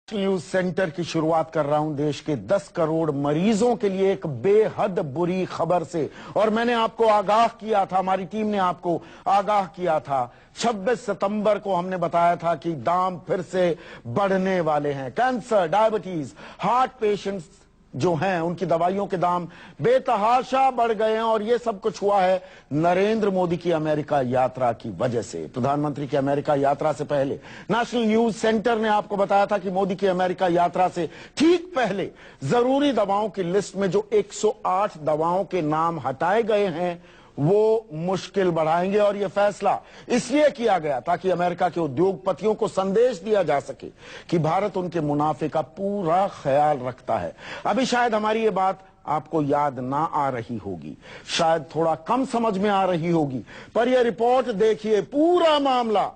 News centre की शुरुआत कर रहा हूं देश के 10 करोड़ मरीजों के लिए एक बेहद बुरी खबर से। और मैंने आपको आगाह किया था, हमारी टीम ने आपको आगाह किया था। 26 सितंबर को हमने बताया था कि दाम फिर से बढ़ने वाले हैं। कैंसर, डायबिटीज, हार्ट पेशेंट्स जो हैं उनकी दवाइयों के दाम बेतहाशा बढ़ गए हैं। और ये सब कुछ हुआ है नरेंद्र मोदी की अमेरिका यात्रा की वजह से। प्रधानमंत्री की अमेरिका यात्रा से पहले नेशनल न्यूज सेंटर ने आपको बताया था कि मोदी की अमेरिका यात्रा से ठीक पहले जरूरी दवाओं की लिस्ट में जो 108 दवाओं के नाम हटाए गए हैं वो मुश्किल बढ़ाएंगे। और यह फैसला इसलिए किया गया ताकि अमेरिका के उद्योगपतियों को संदेश दिया जा सके कि भारत उनके मुनाफे का पूरा ख्याल रखता है। अभी शायद हमारी ये बात आपको याद ना आ रही होगी, शायद थोड़ा कम समझ में आ रही होगी, पर यह रिपोर्ट देखिए, पूरा मामला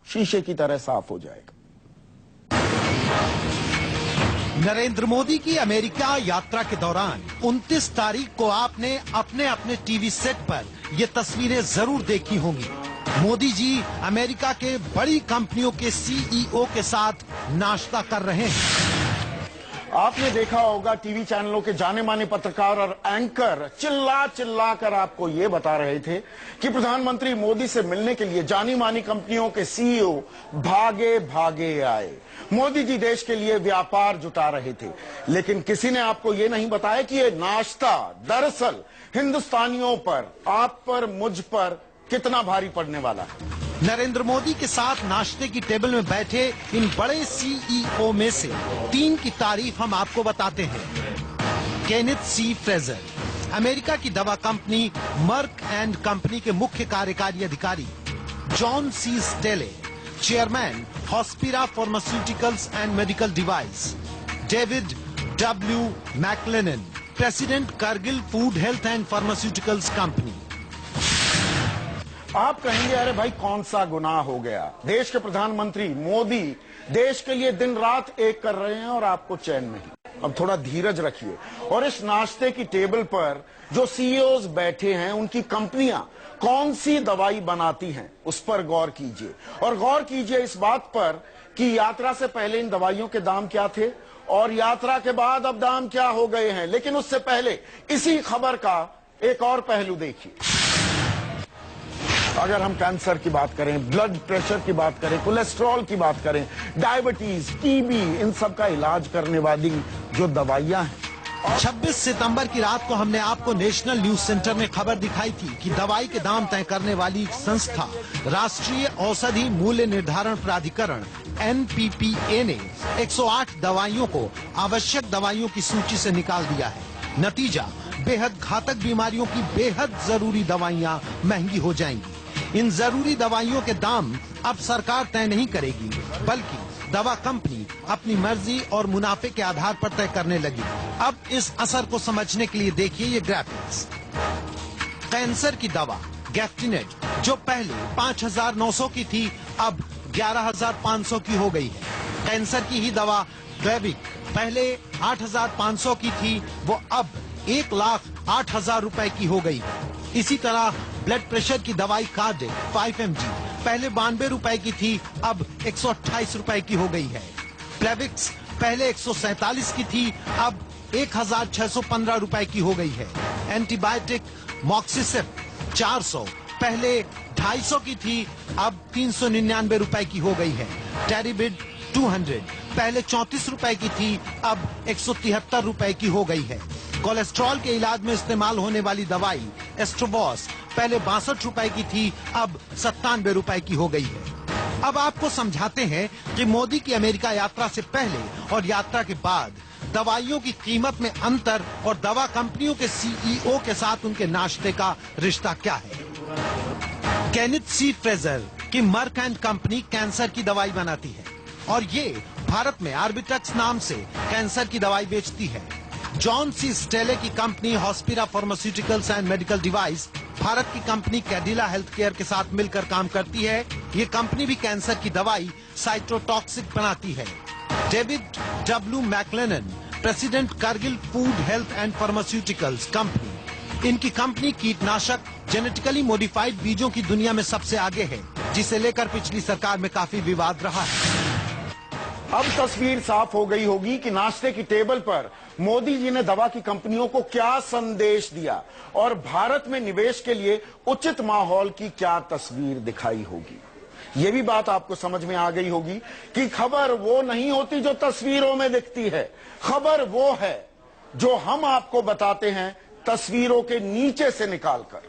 शीशे की तरह साफ हो जाएगा। नरेंद्र मोदी की अमेरिका यात्रा के दौरान 29 तारीख को आपने अपने अपने टीवी सेट पर ये तस्वीरें जरूर देखी होंगी। मोदी जी अमेरिका के बड़ी कंपनियों के सीईओ के साथ नाश्ता कर रहे हैं। आपने देखा होगा टीवी चैनलों के जाने माने पत्रकार और एंकर चिल्ला चिल्ला कर आपको ये बता रहे थे कि प्रधानमंत्री मोदी से मिलने के लिए जानी मानी कंपनियों के सीईओ भागे भागे आए। मोदी जी देश के लिए व्यापार जुटा रहे थे, लेकिन किसी ने आपको ये नहीं बताया कि ये नाश्ता दरअसल हिंदुस्तानियों पर, आप पर, मुझ पर कितना भारी पड़ने वाला है। नरेंद्र मोदी के साथ नाश्ते की टेबल में बैठे इन बड़े सीईओ में से 3 की तारीफ हम आपको बताते हैं। केनेथ सी फ्रेजर, अमेरिका की दवा कंपनी मर्क एंड कंपनी के मुख्य कार्यकारी अधिकारी। John C Staley, chairman Hospira pharmaceuticals and medical device. David W MacLennan, president Cargill food health and pharmaceuticals company. आप कहेंगे अरे भाई कौन सा गुनाह हो गया, देश के प्रधानमंत्री मोदी देश के लिए दिन रात एक कर रहे हैं और आपको चैन नहीं। अब थोड़ा धीरज रखिए और इस नाश्ते की टेबल पर जो सीईओज बैठे हैं उनकी कंपनियां कौन सी दवाई बनाती हैं उस पर गौर कीजिए। और गौर कीजिए इस बात पर कि यात्रा से पहले इन दवाइयों के दाम क्या थे और यात्रा के बाद अब दाम क्या हो गए हैं। लेकिन उससे पहले इसी खबर का एक और पहलू देखिए। अगर हम कैंसर की बात करें, ब्लड प्रेशर की बात करें, कोलेस्ट्रॉल की बात करें, डायबिटीज, टीबी, इन सब का इलाज करने वाली जो दवाइयां हैं। 26 सितंबर की रात को हमने आपको नेशनल न्यूज सेंटर में खबर दिखाई थी कि दवाई के दाम तय करने वाली संस्था राष्ट्रीय औषधि मूल्य निर्धारण प्राधिकरण NPPA ने 108 दवाइयों को आवश्यक दवाइयों की सूची से निकाल दिया है। नतीजा, बेहद घातक बीमारियों की बेहद जरूरी दवाइयां महंगी हो जाएंगी। इन जरूरी दवाइयों के दाम अब सरकार तय नहीं करेगी, बल्कि दवा कंपनी अपनी मर्जी और मुनाफे के आधार पर तय करने लगी। अब इस असर को समझने के लिए देखिए ये ग्राफिक्स। कैंसर की दवा गैफ्टिनेट जो पहले 5,900 की थी अब 11,500 की हो गई है। कैंसर की ही दवा ग्लेविक पहले 8,500 की थी, वो अब 1,08,000 रुपए की हो गई है। इसी तरह ब्लड प्रेशर की दवाई कार्डिक 5 mg पहले 92 रुपए की थी, अब 128 रुपए की हो गई है। प्लेविक्स पहले 147 की थी, अब 1,615 रुपए की हो गई है। एंटीबायोटिक मॉक्सिसिप 400 पहले 250 की थी, अब 399 रुपए की हो गई है। टेरिबिड 200 पहले 34 रुपए की थी, अब 173 रुपए की हो गई है। कोलेस्ट्रॉल के इलाज में इस्तेमाल होने वाली दवाई एस्ट्रोबॉस पहले 62 रुपए की थी, अब 97 रुपए की हो गई है। अब आपको समझाते हैं कि मोदी की अमेरिका यात्रा से पहले और यात्रा के बाद दवाइयों की कीमत में अंतर और दवा कंपनियों के सीईओ के साथ उनके नाश्ते का रिश्ता क्या है। केनेथ सी फ्रेजर की मर्क एंड कंपनी कैंसर की दवाई बनाती है और ये भारत में आर्बिटक्स नाम से कैंसर की दवाई बेचती है। जॉन सी स्टेले की company Hospira pharmaceuticals and medical device Bharat की कंपनी कैडिला हेल्थ केयर के साथ मिलकर काम करती है। ये कंपनी भी कैंसर की दवाई साइटोटॉक्सिक बनाती है। David W MacLennan, president Cargill food health and pharmaceuticals company, इनकी कंपनी कीटनाशक जेनेटिकली मॉडिफाइड बीजों की दुनिया में सबसे आगे है, जिसे लेकर पिछली सरकार में काफी विवाद रहा है। अब तस्वीर साफ हो गई होगी कि नाश्ते की टेबल पर मोदी जी ने दवा की कंपनियों को क्या संदेश दिया और भारत में निवेश के लिए उचित माहौल की क्या तस्वीर दिखाई होगी। यह भी बात आपको समझ में आ गई होगी कि खबर वो नहीं होती जो तस्वीरों में दिखती है, खबर वो है जो हम आपको बताते हैं तस्वीरों के नीचे से निकालकर।